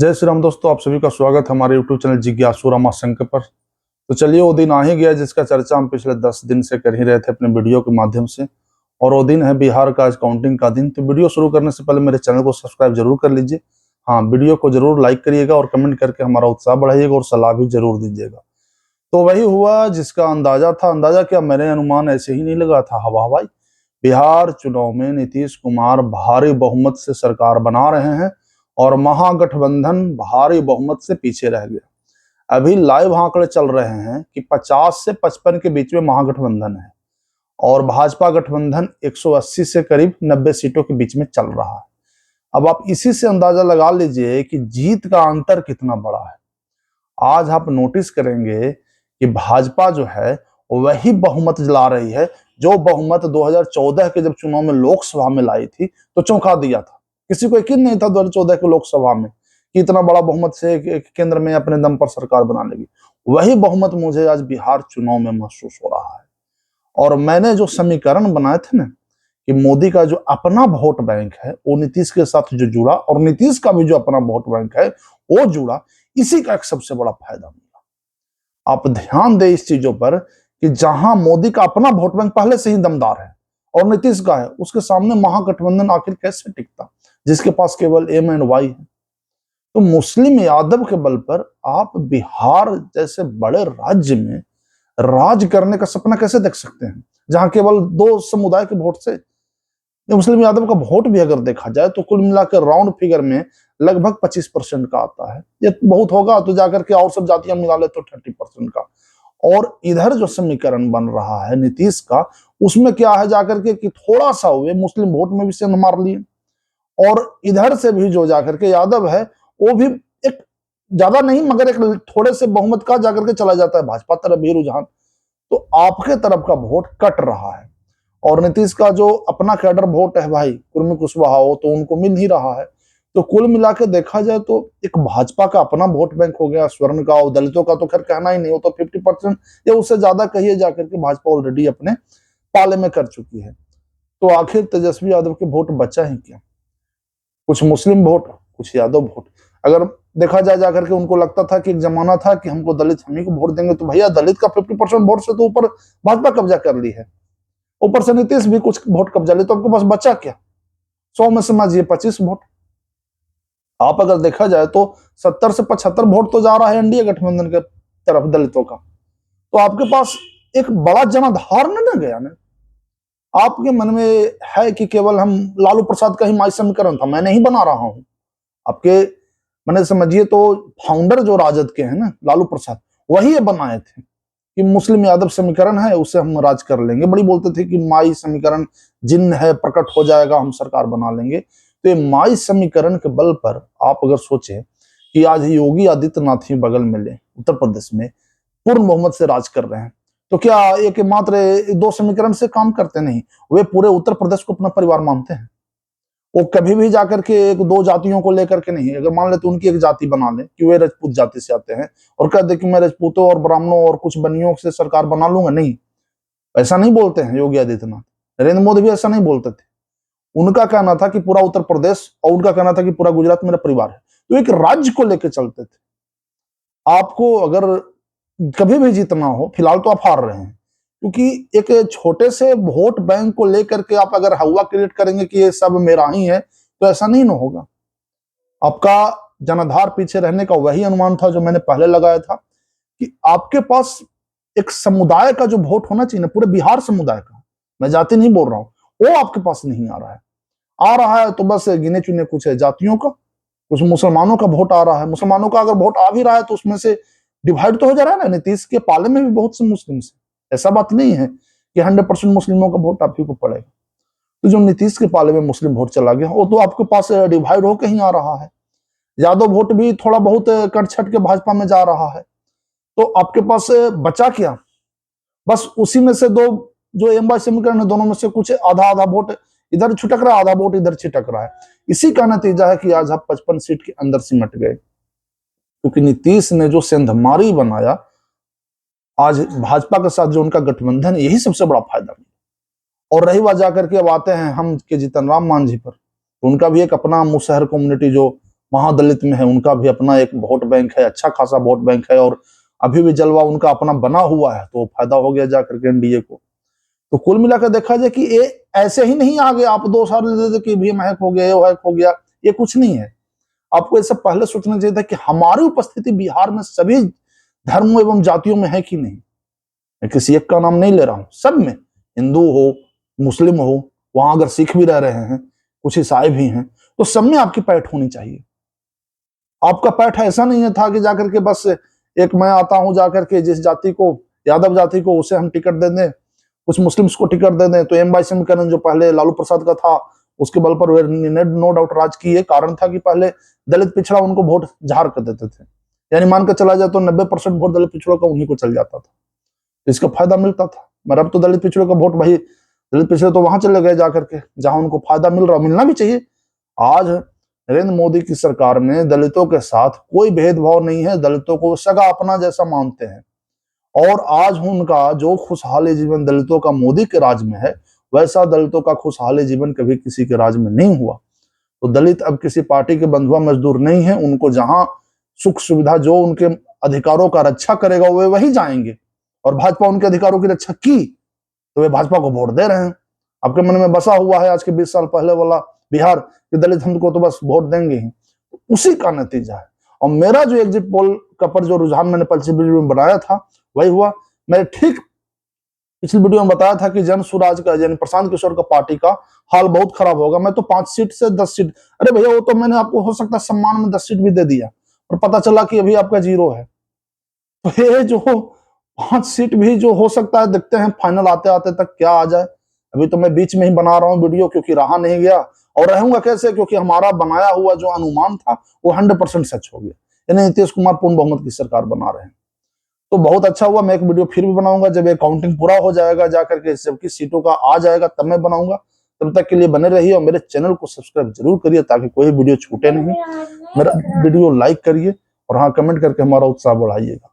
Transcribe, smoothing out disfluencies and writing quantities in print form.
जय श्री राम दोस्तों, आप सभी का स्वागत है हमारे YouTube चैनल जिज्ञासु रमाशंकर पर। तो चलिए, वो दिन आ ही गया जिसका चर्चा हम पिछले 10 दिन से कर ही रहे थे अपने वीडियो के माध्यम से, और वो दिन है बिहार का आज काउंटिंग का दिन। तो वीडियो शुरू करने से पहले मेरे चैनल को सब्सक्राइब जरूर कर लीजिए। हाँ, वीडियो को जरूर लाइक करिएगा और कमेंट करके हमारा उत्साह बढ़ाइएगा और सलाह भी जरूर दीजिएगा। तो वही हुआ जिसका अंदाजा था। अंदाजा क्या, मेरे अनुमान ऐसे ही नहीं लगा था हवा हवाई। बिहार चुनाव में नीतीश कुमार भारी बहुमत से सरकार बना रहे हैं और महागठबंधन भारी बहुमत से पीछे रह गया। अभी लाइव आंकड़े चल रहे हैं कि 50 से 55 के बीच में महागठबंधन है और भाजपा गठबंधन 180 से करीब 90 सीटों के बीच में चल रहा है। अब आप इसी से अंदाजा लगा लीजिए कि जीत का अंतर कितना बड़ा है। आज आप नोटिस करेंगे कि भाजपा जो है वही बहुमत ला रही है जो बहुमत 2014 के जब चुनाव में लोकसभा में लाई थी तो चौंका दिया था। किसी को यकीन नहीं था 2014 के लोकसभा में कि इतना बड़ा बहुमत से केंद्र में अपने दम पर सरकार बना लेगी। वही बहुमत मुझे आज बिहार चुनाव में महसूस हो रहा है। और मैंने जो समीकरण बनाए थे ना कि मोदी का जो अपना वोट बैंक है वो नीतीश के साथ जो जुड़ा और नीतीश का भी जो अपना वोट बैंक है वो जुड़ा, इसी का एक सबसे बड़ा फायदा मिला। आप ध्यान दें इस चीजों पर कि जहां मोदी का अपना वोट बैंक पहले से ही दमदार है और नीतीश का है, उसके सामने महागठबंधन आखिर कैसे टिकता, जिसके पास केवल एम एंड वाई है। तो मुस्लिम यादव के बल पर आप बिहार जैसे बड़े राज्य में राज करने का सपना कैसे देख सकते हैं, जहां केवल 2 समुदाय के वोट से मुस्लिम यादव का वोट भी अगर देखा जाए तो कुल मिलाकर राउंड फिगर में लगभग 25% का आता है। ये बहुत होगा तो जाकर के और सब जातियां मिला ले तो 30% का। और इधर जो समीकरण बन रहा है नीतीश का, उसमें क्या है जाकर के कि थोड़ा सा हुए मुस्लिम वोट में भी सेंध मार लिए और इधर से भी जो जाकर के यादव है वो भी एक ज्यादा नहीं मगर एक थोड़े से बहुमत का जाकर के चला जाता है भाजपा तरफ भी रुझान। तो आपके तरफ का वोट कट रहा है और नीतीश का जो अपना कैडर वोट है भाई कुर्मी कुशवाहा हो तो उनको मिल ही रहा है। तो कुल मिला के देखा जाए तो एक भाजपा का अपना वोट बैंक हो गया। स्वर्ण का और दलितों का तो खैर कहना ही नहीं, हो तो 50% या उससे ज्यादा कहिए जाकर के भाजपा ऑलरेडी अपने पाले में कर चुकी है। तो आखिर तेजस्वी यादव के वोट बचा ही क्या, कुछ मुस्लिम वोट कुछ यादव वोट। अगर देखा जाए जाकर के उनको लगता था कि एक जमाना था कि हमको दलित हम ही को वोट देंगे, तो भैया दलित का 50% वोट से तो ऊपर भाजपा कब्जा कर ली है, ऊपर से नीतीश भी कुछ वोट कब्जा ले, तो आपके पास बचा क्या, 100 में समझिए 25 वोट। आप अगर देखा जाए तो 70 से 75 वोट तो जा रहा है एनडीए गठबंधन के तरफ दलितों का। तो आपके पास एक बड़ा जनाधार न गया ना। आपके मन में है कि केवल हम लालू प्रसाद का ही माई समीकरण था, मैं नहीं बना रहा हूं। आपके मैंने समझिए तो फाउंडर जो राजद के हैं ना लालू प्रसाद, वही ये बनाए थे कि मुस्लिम यादव समीकरण है उससे हम राज कर लेंगे। बड़ी बोलते थे कि माई समीकरण जिन्न है प्रकट हो जाएगा, हम सरकार बना लेंगे। तो ये माई समीकरण के बल पर आप अगर सोचें कि आज योगी आदित्यनाथ ही बगल में ले उत्तर प्रदेश में पूर्ण बहुमत से राज कर रहे हैं, तो क्या एक मात्र 2 समीकरण से काम करते नहीं, वे पूरे उत्तर प्रदेश को अपना परिवार मानते हैं। वो कभी भी जाकर के 1-2 जातियों को लेकर के नहीं, अगर मान ले तो उनकी एक जाति बना ले कि वे राजपूत जाति से आते हैं और कह दे कि मैं राजपूतों और ब्राह्मणों और कुछ बनियों से सरकार बना लूंगा, नहीं, ऐसा नहीं बोलते हैं योगी आदित्यनाथ। नरेंद्र मोदी भी ऐसा नहीं बोलते थे। उनका कहना था कि पूरा उत्तर प्रदेश और उनका कहना था कि पूरा गुजरात मेरा परिवार है। तो एक राज्य को लेकर चलते थे। आपको अगर कभी भी जीतना हो, फिलहाल तो आप हार रहे हैं, क्योंकि एक छोटे से वोट बैंक को लेकर के आप अगर हवा क्रिएट करेंगे कि ये सब मेरा ही है, तो ऐसा नहीं ना होगा। आपका जनाधार पीछे रहने का वही अनुमान था जो मैंने पहले लगाया था कि आपके पास एक समुदाय का जो वोट होना चाहिए ना, पूरे बिहार समुदाय का, मैं जाति नहीं बोल रहा हूं, वो आपके पास नहीं आ रहा है। आ रहा है तो बस गिने चुने कुछ है जातियों का, कुछ मुसलमानों का वोट आ रहा है। मुसलमानों का अगर वोट आ भी रहा है तो उसमें से डिवाइड तो हो जा रहा है ना, नीतीश के पाले में भी बहुत से मुस्लिम है। ऐसा बात नहीं है कि 100% मुस्लिमों का वोट आप ही को पड़ेगा। तो जो नीतीश के पाले में मुस्लिम वोट चला गया वो तो आपके पास डिवाइड होकर ही आ रहा है। यादव वोट भी थोड़ा बहुत कट छट के भाजपा में जा रहा है। तो आपके पास बचा क्या, बस उसी में से 2 जो एम वाई समीकरण है, दोनों में से कुछ आधा आधा वोट इधर छिटक रहा है, आधा वोट इधर छिटक रहा है। इसी का नतीजा है कि आज आप 55 सीट के अंदर सिमट गए, क्योंकि नीतीश ने जो सेंधमारी बनाया आज भाजपा के साथ जो उनका गठबंधन, यही सबसे बड़ा फायदा। और रही बात जाकर के अब आते हैं हम के जीतन राम मांझी पर, तो उनका भी एक अपना मुसहर कम्युनिटी जो महादलित में है, उनका भी अपना एक वोट बैंक है, अच्छा खासा वोट बैंक है, और अभी भी जलवा उनका अपना बना हुआ है, तो फायदा हो गया जाकर के एनडीए को। तो कुल मिलाकर देखा जाए कि ये ऐसे ही नहीं आ गए, आप 2 साल दे दे कि भी हैक हो गया, ये हैक हो गया, ये कुछ नहीं है। आपको इससे पहले सोचना चाहिए था कि हमारी उपस्थिति बिहार में सभी धर्मों एवं जातियों में है कि नहीं। मैं किसी एक का नाम नहीं ले रहा हूं, सब में, हिंदू हो, मुस्लिम हो, वहां अगर सिख भी रह रहे हैं, कुछ ईसाई भी हैं, तो सब में आपकी पैठ होनी चाहिए। आपका पैठ ऐसा नहीं था कि जाकर के बस एक मैं आता हूं जाकर के जिस जाति को, यादव जाति को, उसे हम टिकट दे दें, कुछ मुस्लिम्स को टिकट दे दें। तो एम बाई समीकरण जो पहले लालू प्रसाद का था, उसके बल पर वे नो डाउट राज की। ये कारण था कि पहले दलित पिछड़ा उनको वोट झाड़ कर देते थे, यानी मान कर चला जाए तो 90% वोट दलित पिछड़ों का उन्हीं को चल जाता था, इसका फायदा मिलता था। मगर अब तो दलित पिछड़ों का वोट, भाई दलित पिछड़े तो वहां चले गए जाकर के जहां उनको फायदा मिल रहा, मिलना भी चाहिए। आज नरेंद्र मोदी की सरकार में दलितों के साथ कोई भेदभाव नहीं है, दलितों को सगा अपना जैसा मानते हैं, और आज उनका जो खुशहाली जीवन दलितों का मोदी के राज में है, वैसा दलितों का खुशहाली जीवन कभी किसी के राज में नहीं हुआ। तो दलित अब किसी पार्टी के बंधुआ मजदूर नहीं है, उनको जहां सुख सुविधा, जो उनके अधिकारों का रक्षा करेगा वे वही जाएंगे। और भाजपा उनके अधिकारों की रक्षा की तो वे भाजपा को वोट दे रहे हैं। आपके मन में बसा हुआ है आज के 20 साल पहले वाला बिहार कि दलित हमको तो बस वोट देंगे ही, उसी का नतीजा है। और मेरा जो एग्जिट पोल का पर जो रुझान मैंने पिछली वीडियो में बनाया था वही हुआ। मैं ठीक पिछली वीडियो में बताया था कि जन स्वराज का, यानी प्रशांत किशोर का पार्टी का हाल बहुत खराब होगा। मैं तो 5 सीट से 10 सीट, अरे भैया वो तो मैंने आपको हो सकता है सम्मान में 10 सीट भी दे दिया, और पता चला कि अभी आपका 0 है। तो ये जो 5 सीट भी जो हो सकता है, देखते हैं फाइनल आते आते तक क्या आ जाए। अभी तो मैं बीच में ही बना रहा हूँ वीडियो, क्योंकि रहा नहीं गया, और रहूंगा कैसे, क्योंकि हमारा बनाया हुआ जो अनुमान था वो 100% सच हो गया, यानी नीतीश कुमार पूर्ण बहुमत की सरकार बना रहे हैं। तो बहुत अच्छा हुआ। मैं एक वीडियो फिर भी बनाऊंगा जब ये काउंटिंग पूरा हो जाएगा, जाकर के जबकि सीटों का आ जाएगा तब मैं बनाऊंगा। तब तक के लिए बने रहिए और मेरे चैनल को सब्सक्राइब जरूर करिए ताकि कोई वीडियो छूटे नहीं। मेरा वीडियो लाइक करिए और हाँ, कमेंट करके हमारा उत्साह बढ़ाइएगा।